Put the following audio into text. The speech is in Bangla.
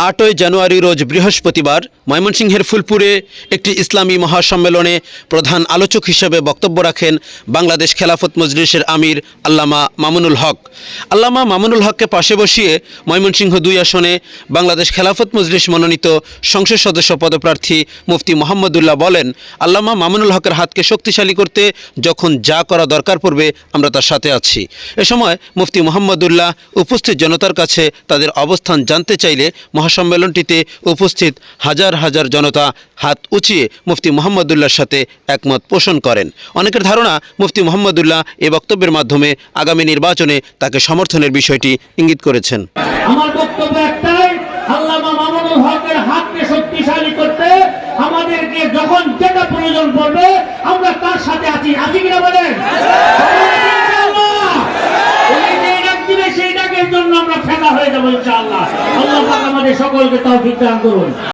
8ই জানুয়ারি রোজ বৃহস্পতিবার ময়মনসিংহের ফুলপুরে একটি ইসলামী মহাসম্মেলনে প্রধান আলোচক হিসেবে বক্তব্য রাখেন বাংলাদেশ খেলাফত মজলিসের আমির আল্লামা মামুনুল হক। আল্লামা মামুনুল হককে পাশে বসিয়ে ময়মনসিংহ 2 আসনে বাংলাদেশ খেলাফত মজলিস মনোনীত সংসদ সদস্য পদপ্রার্থী মুফতি মোহাম্মদুল্লাহ বলেন, আল্লামা মামুনুল হকের হাতকে শক্তিশালী করতে যখন যা করা দরকার পড়বে আমরা তার সাথে আছি। এ সময় মুফতি মোহাম্মদুল্লাহ উপস্থিত জনতার কাছে তাদের অবস্থান জানতে চাইলে মহাসম্মেলনটিতে উপস্থিত হাজার হাজার জনতা হাত উঁচিয়ে মুফতি মোহাম্মদুল্লাহর সাথে একমত পোষণ করেন। অনেকের ধারণা মুফতি মোহাম্মদুল্লাহ এ বক্তব্যের মাধ্যমে আগামী নির্বাচনে তাকে সমর্থনের বিষয়টি ইঙ্গিত করেছেন। আমার বক্তব্য একটাই, আল্লামা মামুনুল হকের হাতকে শক্তিশালী করতে আমাদেরকে যখন যেটা প্রয়োজন পড়বে আমরা তার সাথে আছি কিনা বলেন? সেই ডাকের জন্য আমরা ফেলা হয়ে যাবো ইনশাআল্লাহ। আল্লাহ পাক আমাদের সকলকে তৌফিক দান করুন।